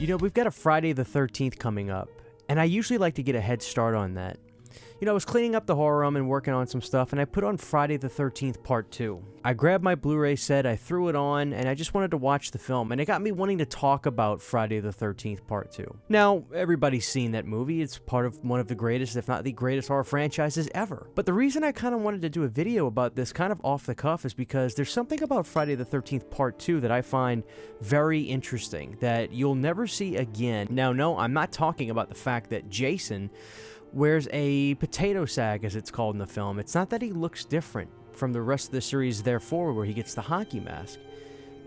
You know, we've got a Friday the 13th coming up, and I usually like to get a head start on that. You know, I was cleaning up the horror room and working on some stuff, and I put on Friday the 13th Part 2. I grabbed my Blu-ray set, I threw it on, and I just wanted to watch the film, and it got me wanting to talk about Friday the 13th Part 2. Now, everybody's seen that movie. It's part of one of the greatest, if not the greatest horror franchises ever. But the reason I kind of wanted to do a video about this kind of off the cuff is because there's something about Friday the 13th Part 2 that I find very interesting that you'll never see again. Now, no, I'm not talking about the fact that Jason wears a potato sack, as it's called in the film. It's not that he looks different from the rest of the series, therefore, where he gets the hockey mask.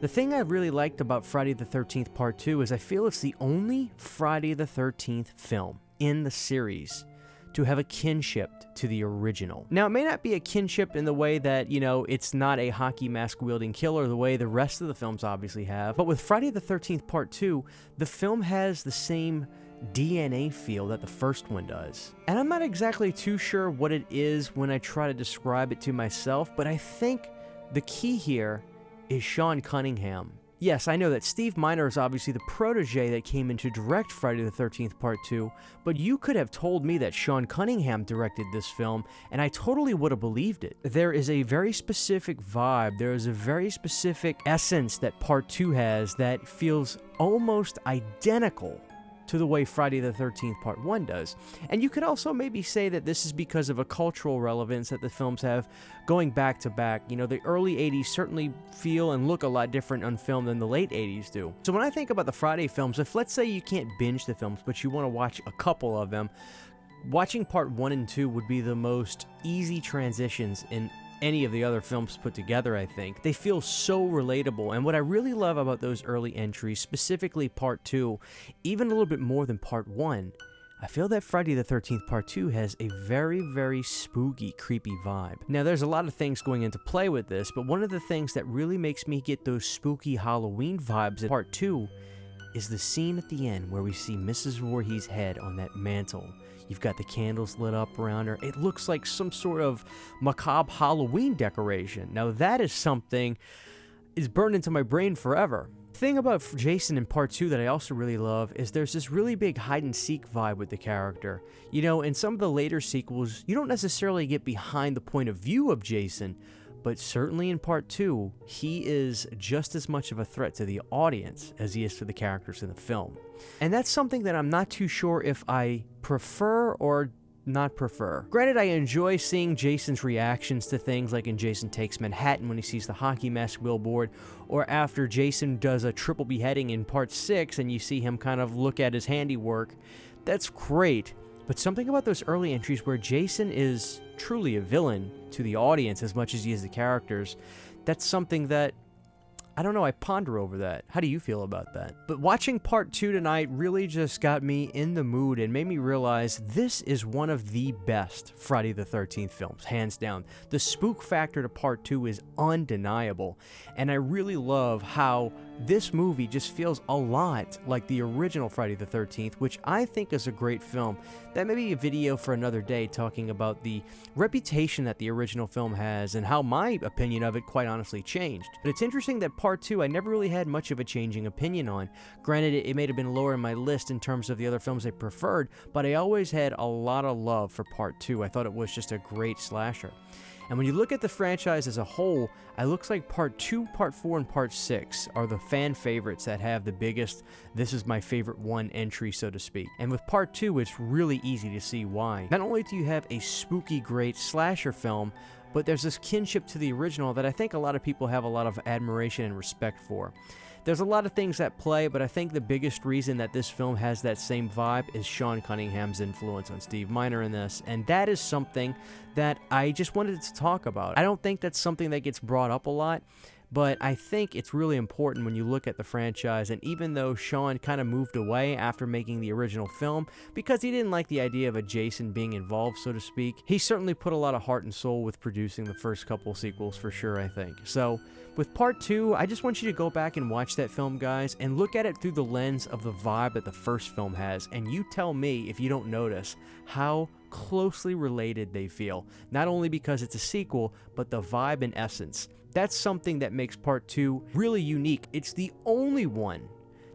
The thing I really liked about Friday the 13th Part 2 is I feel it's the only Friday the 13th film in the series to have a kinship to the original. Now, it may not be a kinship in the way that, you know, it's not a hockey mask wielding killer the way the rest of the films obviously have, but with Friday the 13th Part 2, the film has the same DNA feel that the first one does. And I'm not exactly too sure what it is when I try to describe it to myself, but I think the key here is Sean Cunningham. Yes, I know that Steve Miner is obviously the protege that came in to direct Friday the 13th Part 2, but you could have told me that Sean Cunningham directed this film, and I totally would have believed it. There is a very specific vibe, there is a very specific essence that Part 2 has that feels almost identical to the way Friday the 13th Part 1 does. And you could also maybe say that this is because of a cultural relevance that the films have going back to back. You know, the early 80s certainly feel and look a lot different on film than the late 80s do. So when I think about the Friday films, if let's say you can't binge the films, but you want to watch a couple of them, watching Part 1 and 2 would be the most easy transitions in any of the other films put together, I think. They feel so relatable, and what I really love about those early entries, specifically Part 2, even a little bit more than Part 1, I feel that Friday the 13th Part 2 has a very, very spooky, creepy vibe. Now, there's a lot of things going into play with this, but one of the things that really makes me get those spooky Halloween vibes in Part 2 is the scene at the end where we see Mrs. Voorhees' head on that mantle. You've got the candles lit up around her. It looks like some sort of macabre Halloween decoration. Now that is something is burned into my brain forever. The thing about Jason in Part 2 that I also really love is there's this really big hide-and-seek vibe with the character. You know, in some of the later sequels, you don't necessarily get behind the point of view of Jason, but certainly in Part 2, he is just as much of a threat to the audience as he is to the characters in the film. And that's something that I'm not too sure if I prefer or not prefer. Granted, I enjoy seeing Jason's reactions to things like in Jason Takes Manhattan when he sees the hockey mask billboard, or after Jason does a triple beheading in Part 6 and you see him kind of look at his handiwork. That's great. But something about those early entries where Jason is truly a villain to the audience as much as he is the characters, that's something that, I don't know, I ponder over that. How do you feel about that? But watching Part 2 tonight really just got me in the mood and made me realize this is one of the best Friday the 13th films, hands down. The spook factor to Part 2 is undeniable, and I really love how this movie just feels a lot like the original Friday the 13th, which I think is a great film. That may be a video for another day talking about the reputation that the original film has and how my opinion of it quite honestly changed. But it's interesting that Part 2 I never really had much of a changing opinion on. Granted, it may have been lower in my list in terms of the other films I preferred, but I always had a lot of love for Part 2. I thought it was just a great slasher. And when you look at the franchise as a whole, it looks like Part 2, Part 4, and Part 6 are the fan favorites that have the biggest, this is my favorite one entry, so to speak. And with Part 2, it's really easy to see why. Not only do you have a spooky, great slasher film, but there's this kinship to the original that I think a lot of people have a lot of admiration and respect for. There's a lot of things at play, but I think the biggest reason that this film has that same vibe is Sean Cunningham's influence on Steve Miner in this, and that is something that I just wanted to talk about. I don't think that's something that gets brought up a lot, but I think it's really important when you look at the franchise, and even though Sean kind of moved away after making the original film because he didn't like the idea of a Jason being involved, so to speak, he certainly put a lot of heart and soul with producing the first couple sequels for sure, I think. So with Part 2, I just want you to go back and watch that film, guys, and look at it through the lens of the vibe that the first film has, and you tell me if you don't notice how closely related they feel, not only because it's a sequel, but the vibe and essence. That's something that makes Part 2 really unique. It's the only one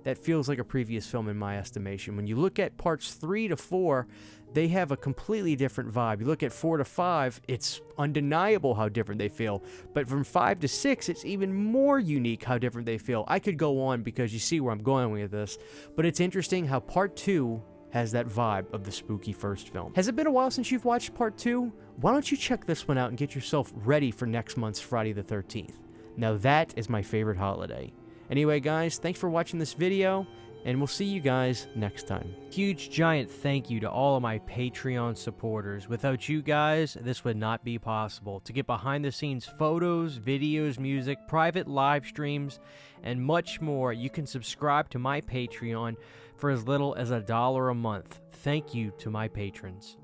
that feels like a previous film in my estimation. When you look at parts 3 to 4, they have a completely different vibe. You look at 4 to 5, it's undeniable how different they feel. But from 5 to 6, it's even more unique how different they feel. I could go on because you see where I'm going with this, but it's interesting how part 2 has that vibe of the spooky first film. Has it been a while since you've watched part 2? Why don't you check this one out and get yourself ready for next month's Friday the 13th. Now that is my favorite holiday. Anyway guys, thanks for watching this video, and we'll see you guys next time. Huge giant thank you to all of my Patreon supporters. Without you guys, this would not be possible. To get behind the scenes photos, videos, music, private live streams, and much more, you can subscribe to my Patreon for as little as $1 a month. Thank you to my patrons.